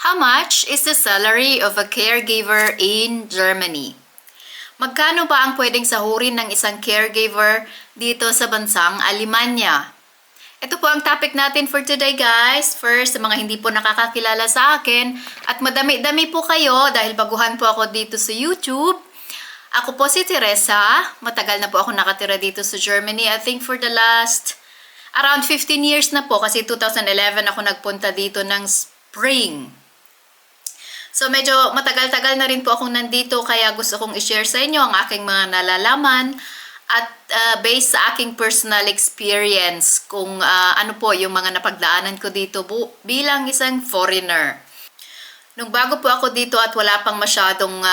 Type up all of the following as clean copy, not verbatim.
How much is the salary of a caregiver in Germany? Magkano ba ang pwedeng sahurin ng isang caregiver dito sa bansang Alemanya? Ito po ang topic natin for today, guys. First, sa mga hindi po nakakakilala sa akin at madami-dami po kayo dahil baguhan po ako dito sa YouTube. Ako po si Teresa. Matagal na po ako nakatira dito sa Germany. I think for the last around 15 years na po kasi 2011 ako nagpunta dito ng spring. So medyo matagal-tagal na rin po akong nandito kaya gusto kong i-share sa inyo ang aking mga nalalaman at based sa aking personal experience kung ano po yung mga napagdaanan ko dito bilang isang foreigner. Nung bago po ako dito at wala pang masyadong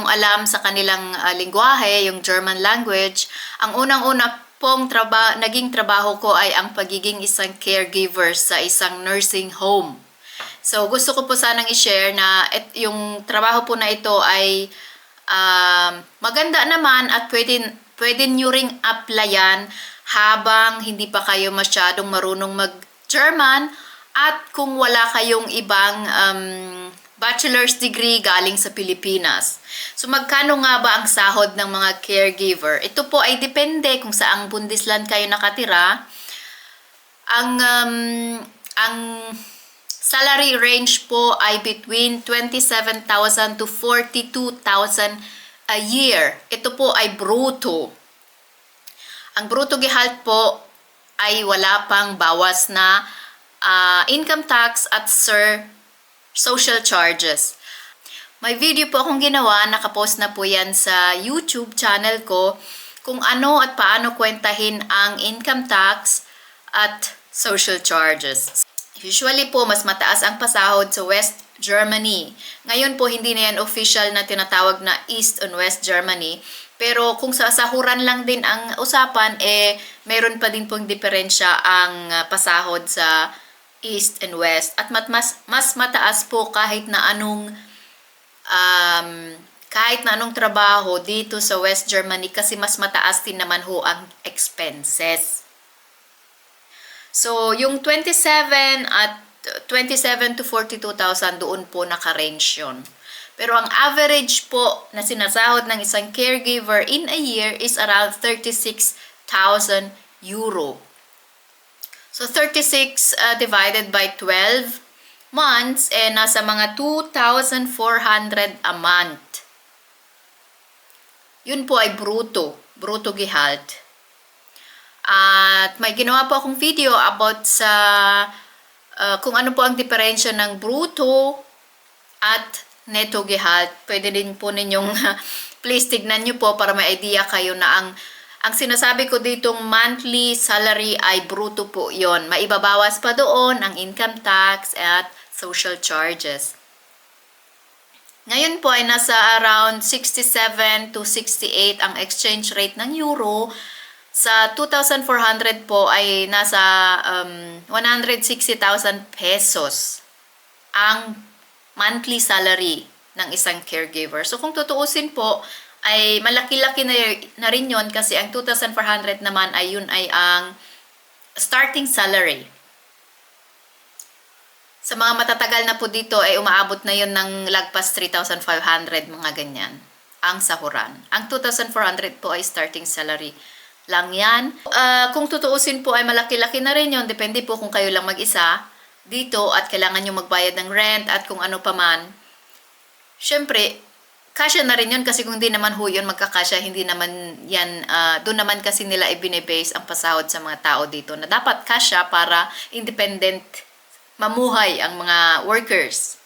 alam sa kanilang lingwahe, yung German language, ang unang-una pong naging trabaho ko ay ang pagiging isang caregiver sa isang nursing home. So, gusto ko po sanang i-share na yung trabaho po na ito ay maganda naman at pwede nyo ring applyan habang hindi pa kayo masyadong marunong mag-German at kung wala kayong ibang bachelor's degree galing sa Pilipinas. So, magkano nga ba ang sahod ng mga caregiver? Ito po ay depende kung saang Bundesland kayo nakatira. Ang salary range po ay between 27,000 to 42,000 a year. Ito po ay bruto. Ang bruto gehalt po ay wala pang bawas na income tax at social charges. May video po akong ginawa, nakapost na po yan sa YouTube channel ko kung ano at paano kwentahin ang income tax at social charges. Usually po, mas mataas ang pasahod sa West Germany. Ngayon po, hindi na yan official na tinatawag na East and West Germany. Pero kung sa sahuran lang din ang usapan, meron pa din pong diferensya ang pasahod sa East and West. At mas mataas po kahit na anong trabaho dito sa West Germany kasi mas mataas din naman ho ang expenses. So, yung 27 to 42,000 doon po naka-range yun. Pero ang average po na sinasahod ng isang caregiver in a year is around 36,000 euro. So, 36 divided by 12 months, nasa mga 2,400 a month. Yun po ay bruto gehalt. At may ginawa po akong video about sa kung ano po ang diferensya ng bruto at netto gehalt. Pwede din po ninyong please tignan nyo po para may idea kayo na ang sinasabi ko ditong monthly salary ay bruto po yon. Maibabawas pa doon ang income tax at social charges. Ngayon po ay nasa around 67 to 68 ang exchange rate ng euro. Sa 2,400 po ay nasa 160,000 pesos ang monthly salary ng isang caregiver. So kung tutuusin po, ay malaki-laki na rin yon kasi ang 2,400 naman ay yun ay ang starting salary. Sa mga matatagal na po dito ay umaabot na yon ng lagpas 3,500 mga ganyan ang sahuran. Ang 2,400 po ay starting salary lang yan. Kung tutuusin po ay malaki-laki na rin yun. Depende po kung kayo lang mag-isa dito at kailangan nyo magbayad ng rent at kung ano pa man. Siyempre, kasya na rin yun kasi kung di naman ho yun magkakasya, hindi naman yan, doon naman kasi nila ibinibase ang pasahod sa mga tao dito na dapat kasya para independent mamuhay ang mga workers.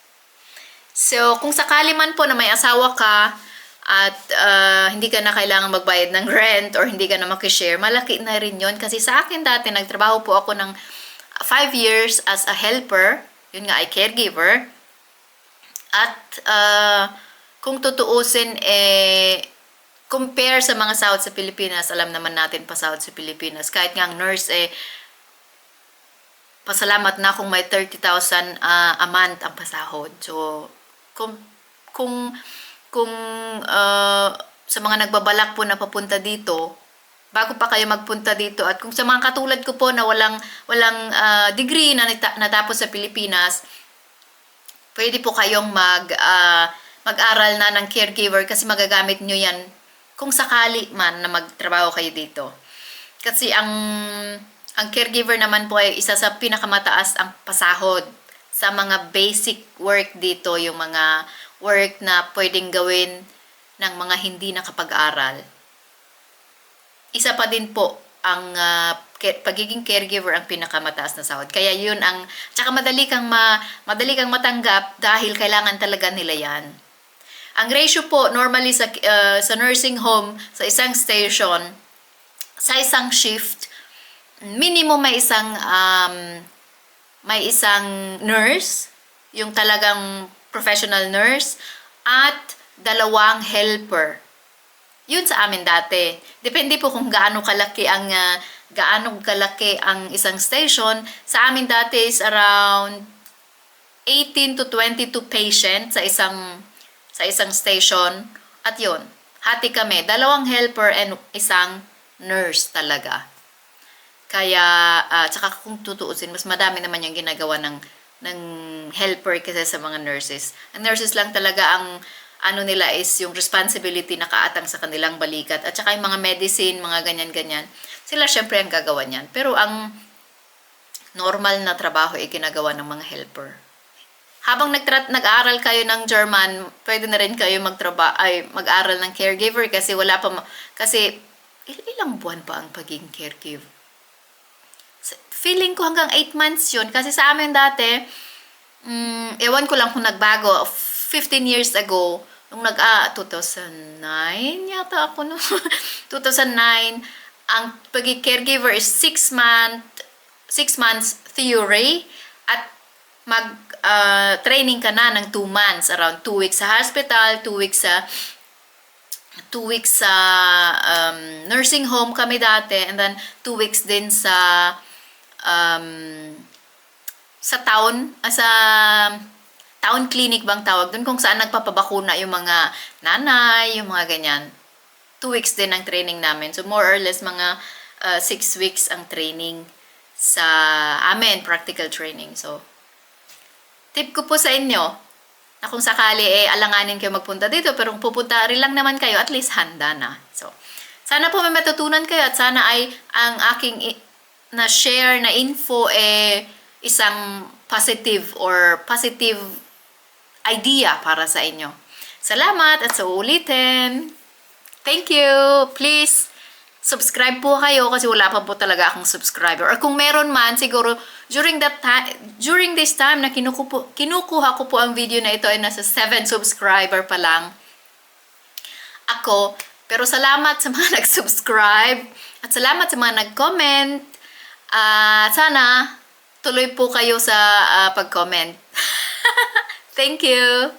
So, kung sakali man po na may asawa ka, at hindi ka na kailangan magbayad ng rent or hindi ka na makishare, malaki na rin yon. Kasi sa akin dati, nagtrabaho po ako ng 5 years as a helper, yun nga ay caregiver. At kung tutuusin, compare sa mga sahod sa Pilipinas, alam naman natin pa sahod sa Pilipinas. Kahit nga ang nurse, pasalamat na kung may 30,000 a month ang pasahod. So, kung sa mga nagbabalak po na papunta dito, bago pa kayo magpunta dito, at kung sa mga katulad ko po na walang degree na natapos sa Pilipinas, pwede po kayong mag-aral na ng caregiver kasi magagamit nyo yan kung sakali man na magtrabaho kayo dito. Kasi ang caregiver naman po ay isa sa pinakamataas ang pasahod sa mga basic work dito, yung mga work na pwedeng gawin ng mga hindi nakapag-aral. Isa pa din po ang pagiging caregiver ang pinakamataas na sahod. Kaya yun ang tsaka madali kang matanggap dahil kailangan talaga nila 'yan. Ang ratio po normally sa nursing home sa isang station sa isang shift minimum may isang nurse, yung talagang professional nurse at 2 helper. Yun sa amin dati. Depende po kung gaano kalaki ang isang station. Sa amin dati is around 18 to 22 patients sa isang station. At yun, hati kami, 2 helper and isang nurse talaga. Kaya, tsaka kung tutuusin, mas madami naman yung ginagawa ng helper kaysa sa mga nurses. Ang nurses lang talaga ang ano nila is yung responsibility nakaatang sa kanilang balikat. At saka yung mga medicine, mga ganyan-ganyan. Sila syempre ang gagawa niyan. Pero ang normal na trabaho ay ginagawa ng mga helper. Habang nag-aaral kayo ng German, pwede na rin kayo mag-aral ng caregiver kasi kasi ilang buwan pa ang pagiging caregiver. Feeling ko hanggang 8 months yun. Kasi sa amin dati, ewan ko lang kung nagbago. 15 years ago, nung 2009 yata ako no. 2009, ang pagiging caregiver is 6 months theory at training ka na ng 2 months, around 2 weeks sa hospital, 2 weeks sa nursing home kami dati, and then 2 weeks din sa town clinic bang tawag doon, kung saan nagpapabakuna yung mga nanay, yung mga ganyan. 2 weeks din ang training namin. So more or less mga 6 weeks ang training sa amin, practical training. So tip ko po sa inyo na kung sakali alanganin kayo magpunta dito, pero kung pupunta rin lang naman kayo, at least handa na. So sana po may matutunan kayo at sana ay ang aking na share na info isang positive idea para sa inyo. Salamat at sa ulitin. Thank you. Please subscribe po kayo kasi wala pa po talaga akong subscriber. Or kung meron man, siguro during this time na kinukuha ko po ang video na ito ay nasa 7 subscriber pa lang ako. Pero salamat sa mga nag-subscribe at salamat sa mga nag-comment. Sana tuloy po kayo sa pag-comment. Thank you!